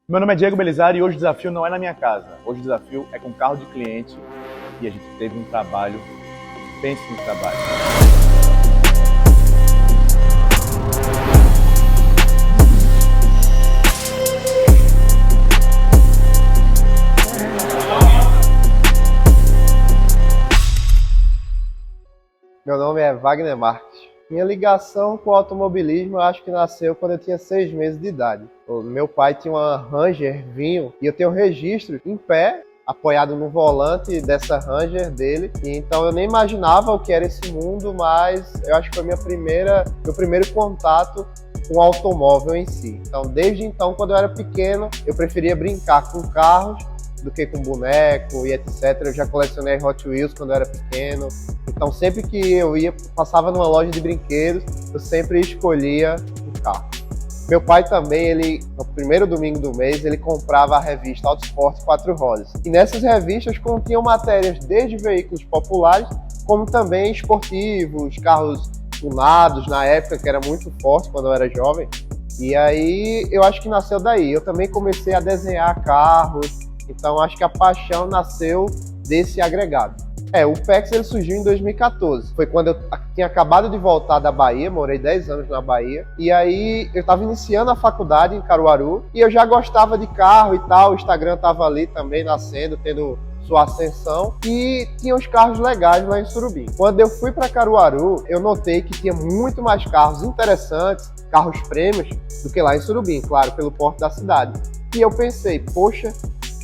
Meu nome é Diego Belizari e hoje o desafio não é na minha casa. Hoje o desafio é com o carro de cliente e a gente teve um trabalho. Pense no trabalho. Meu nome é Wagner Marques. Minha ligação com o automobilismo eu acho que nasceu quando eu tinha 6 meses de idade. O meu pai tinha uma Ranger Vinho e eu tenho um registro em pé, apoiado no volante dessa Ranger dele. E então eu nem imaginava o que era esse mundo, mas eu acho que foi meu primeiro contato com o automóvel em si. Então, desde então, quando eu era pequeno, eu preferia brincar com carros do que com boneco e etc. Eu já colecionei Hot Wheels quando eu era pequeno. Então, sempre que eu passava numa loja de brinquedos, eu sempre escolhia um carro. Meu pai também, no primeiro domingo do mês, ele comprava a revista Autosport 4 Rodas. E nessas revistas continham matérias desde veículos populares, como também esportivos, carros tunados, na época, que era muito forte quando eu era jovem. E aí, eu acho que nasceu daí. Eu também comecei a desenhar carros, então acho que a paixão nasceu desse agregado. O PEX ele surgiu em 2014. Foi quando eu tinha acabado de voltar da Bahia, morei 10 anos na Bahia. E aí eu estava iniciando a faculdade em Caruaru e eu já gostava de carro e tal. O Instagram estava ali também nascendo, tendo sua ascensão. E tinha uns carros legais lá em Surubim. Quando eu fui para Caruaru, eu notei que tinha muito mais carros interessantes, carros prêmios, do que lá em Surubim, claro, pelo porte da cidade. E eu pensei, poxa,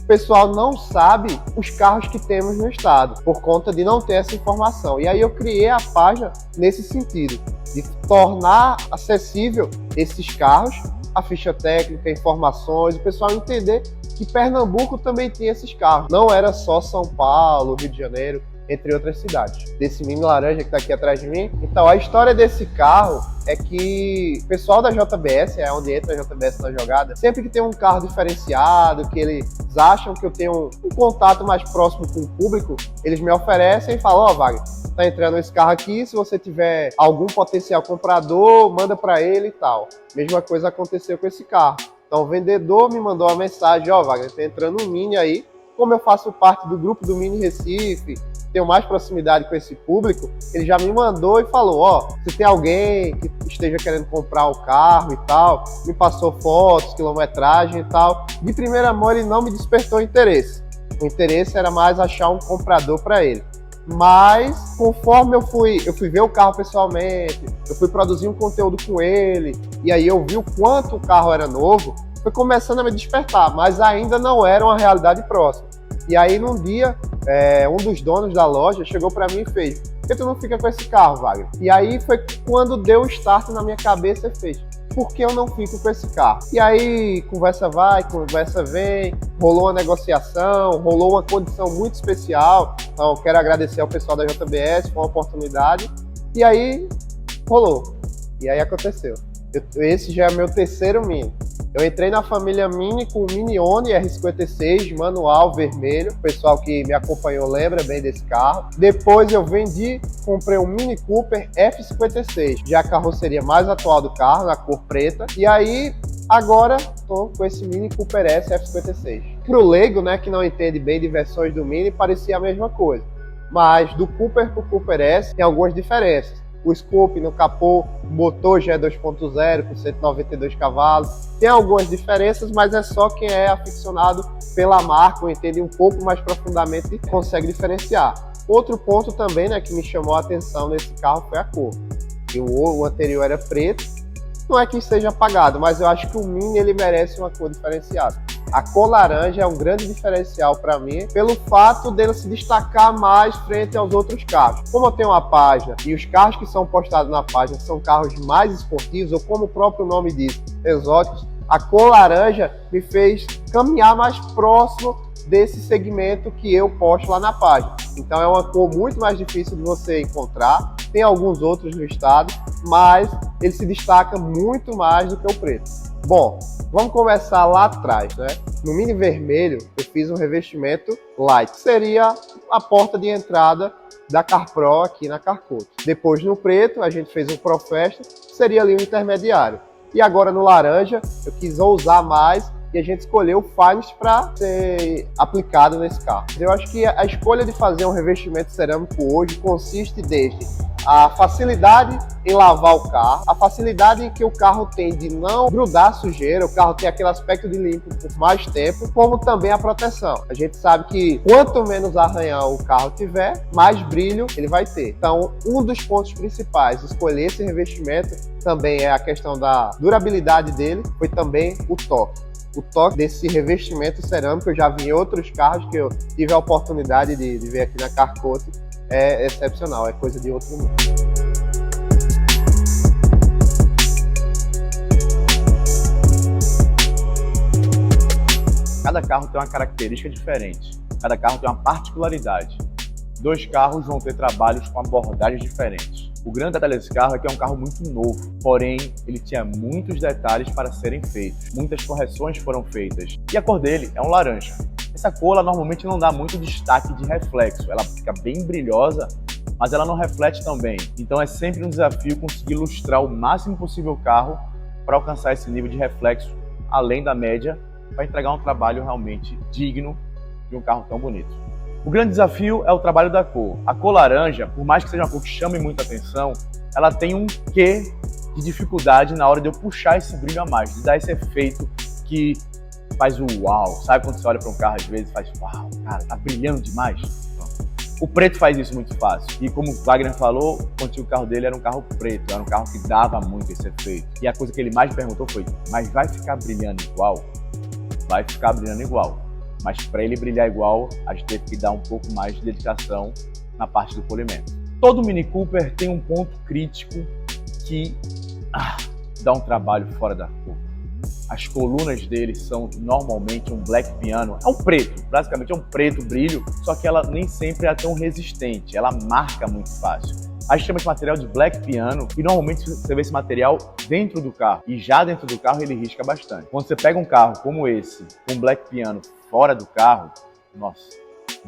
o pessoal não sabe os carros que temos no estado, por conta de não ter essa informação. E aí eu criei a página nesse sentido, de tornar acessível esses carros, a ficha técnica, informações, o pessoal entender que Pernambuco também tinha esses carros. Não era só São Paulo, Rio de Janeiro, entre outras cidades. Desse Mini laranja que está aqui atrás de mim. Então, a história desse carro é que o pessoal da JBS, é onde entra a JBS na jogada, sempre que tem um carro diferenciado, que eles acham que eu tenho um contato mais próximo com o público, eles me oferecem e falam, Wagner, tá entrando esse carro aqui, se você tiver algum potencial comprador, manda para ele e tal. Mesma coisa aconteceu com esse carro. Então, o vendedor me mandou uma mensagem, Wagner, tá entrando um Mini aí, como eu faço parte do grupo do Mini Recife, tenho mais proximidade com esse público, ele já me mandou e falou, se tem alguém que esteja querendo comprar o carro e tal, me passou fotos, quilometragem e tal. De primeira mão ele não me despertou interesse. O interesse era mais achar um comprador para ele. Mas conforme eu fui ver o carro pessoalmente, eu fui produzir um conteúdo com ele, e aí eu vi o quanto o carro era novo, foi começando a me despertar, mas ainda não era uma realidade próxima. E aí, num dia, um dos donos da loja chegou para mim e fez, por que tu não fica com esse carro, Wagner? E aí foi quando deu o start na minha cabeça e fez, por que eu não fico com esse carro? E aí, conversa vai, conversa vem, rolou uma negociação, rolou uma condição muito especial. Então, quero agradecer ao pessoal da JBS por uma oportunidade. E aí, rolou. E aí aconteceu. Esse já é meu terceiro Mini. Eu entrei na família Mini com o Mini One R56, manual, vermelho. O pessoal que me acompanhou lembra bem desse carro. Depois eu vendi, comprei um Mini Cooper F56, já a carroceria mais atual do carro, na cor preta. E aí, agora, estou com esse Mini Cooper S F56. Pro leigo, né, que não entende bem de versões do Mini, parecia a mesma coisa. Mas do Cooper pro Cooper S tem algumas diferenças. O scope no capô, o motor já é 2.0 com 192 cavalos. Tem algumas diferenças, mas é só quem é aficionado pela marca ou entende um pouco mais profundamente consegue diferenciar. Outro ponto também, né, que me chamou a atenção nesse carro foi a cor. E o anterior era preto. Não é que seja apagado, mas eu acho que o Mini ele merece uma cor diferenciada. A cor laranja é um grande diferencial para mim, pelo fato dele se destacar mais frente aos outros carros. Como eu tenho uma página e os carros que são postados na página são carros mais esportivos, ou como o próprio nome diz, exóticos, a cor laranja me fez caminhar mais próximo desse segmento que eu posto lá na página. Então é uma cor muito mais difícil de você encontrar, tem alguns outros no estado, mas ele se destaca muito mais do que o preto. Bom, vamos começar lá atrás, né? No Mini vermelho eu fiz um revestimento light, que seria a porta de entrada da CarPro aqui na CarCoach. Depois no preto a gente fez um ProFesta, que seria ali o intermediário. E agora no laranja eu quis ousar mais e a gente escolheu o Finest para ser aplicado nesse carro. Eu acho que a escolha de fazer um revestimento cerâmico hoje consiste desde a facilidade em lavar o carro, a facilidade em que o carro tem de não grudar sujeira, o carro tem aquele aspecto de limpo por mais tempo, como também a proteção. A gente sabe que quanto menos arranhão o carro tiver, mais brilho ele vai ter. Então, um dos pontos principais de escolher esse revestimento também é a questão da durabilidade dele, foi também o toque. O toque desse revestimento cerâmico eu já vi em outros carros que eu tive a oportunidade de ver aqui na Carcote. É excepcional, é coisa de outro mundo. Cada carro tem uma característica diferente, cada carro tem uma particularidade. Dois carros vão ter trabalhos com abordagens diferentes. O grande detalhe desse carro é que é um carro muito novo, porém ele tinha muitos detalhes para serem feitos, muitas correções foram feitas. E a cor dele é um laranja. Essa cor ela normalmente não dá muito destaque de reflexo, ela fica bem brilhosa, mas ela não reflete tão bem. Então é sempre um desafio conseguir ilustrar o máximo possível o carro para alcançar esse nível de reflexo além da média, para entregar um trabalho realmente digno de um carro tão bonito. O grande desafio é o trabalho da cor. A cor laranja, por mais que seja uma cor que chame muita atenção, ela tem um quê de dificuldade na hora de eu puxar esse brilho a mais, de dar esse efeito que faz o uau. Sabe quando você olha para um carro às vezes e faz uau, cara, tá brilhando demais? O preto faz isso muito fácil. E como o Wagner falou, o carro dele era um carro preto, era um carro que dava muito esse efeito. E a coisa que ele mais perguntou foi, mas vai ficar brilhando igual? Vai ficar brilhando igual. Mas para ele brilhar igual, a gente teve que dar um pouco mais de dedicação na parte do polimento. Todo Mini Cooper tem um ponto crítico que dá um trabalho fora da curva. As colunas dele são normalmente um black piano, é um preto, basicamente é um preto brilho, só que ela nem sempre é tão resistente, ela marca muito fácil. A gente chama esse material de black piano e normalmente você vê esse material dentro do carro e já dentro do carro ele risca bastante. Quando você pega um carro como esse, com black piano fora do carro, nossa,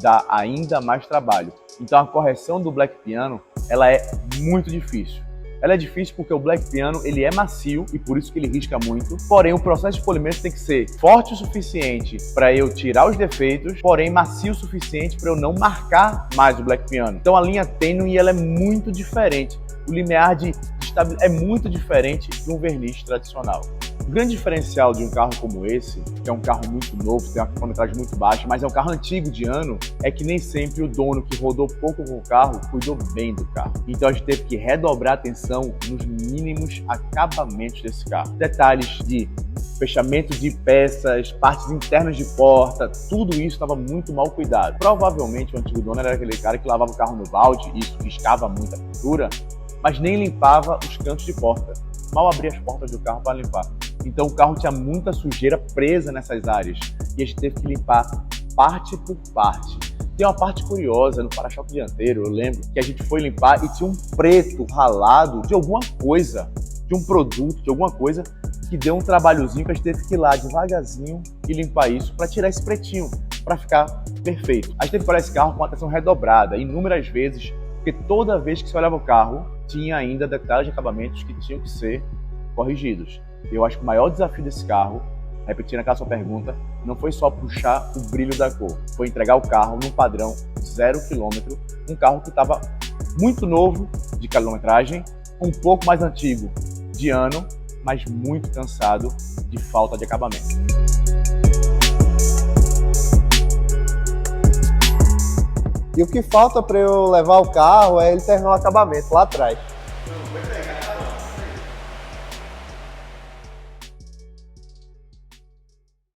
dá ainda mais trabalho. Então a correção do black piano, ela é muito difícil. Ela é difícil porque o black piano ele é macio e por isso que ele risca muito. Porém, o processo de polimento tem que ser forte o suficiente para eu tirar os defeitos, porém macio o suficiente para eu não marcar mais o black piano. Então a linha tênue ela é muito diferente. O limiar de estabilidade é muito diferente de um verniz tradicional. O grande diferencial de um carro como esse, que é um carro muito novo, tem uma quilometragem muito baixa, mas é um carro antigo de ano, é que nem sempre o dono que rodou pouco com o carro cuidou bem do carro. Então a gente teve que redobrar a atenção nos mínimos acabamentos desse carro. Detalhes de fechamento de peças, partes internas de porta, tudo isso estava muito mal cuidado. Provavelmente o antigo dono era aquele cara que lavava o carro no balde, e isso riscava muito a pintura, mas nem limpava os cantos de porta. Mal abria as portas do carro para limpar. Então o carro tinha muita sujeira presa nessas áreas e a gente teve que limpar parte por parte. Tem uma parte curiosa no para-choque dianteiro, eu lembro que a gente foi limpar e tinha um preto ralado de alguma coisa, de um produto, de alguma coisa que deu um trabalhozinho que a gente teve que ir lá devagarzinho e limpar isso para tirar esse pretinho, para ficar perfeito. A gente teve que parar esse carro com atenção redobrada, inúmeras vezes, porque toda vez que você olhava o carro, tinha ainda detalhes de acabamentos que tinham que ser corrigidos. Eu acho que o maior desafio desse carro, repetindo aquela sua pergunta, não foi só puxar o brilho da cor, foi entregar o carro num padrão 0 km, um carro que estava muito novo de quilometragem, um pouco mais antigo de ano, mas muito cansado de falta de acabamento. E o que falta para eu levar o carro é ele terminar o acabamento lá atrás. Não, foi pegar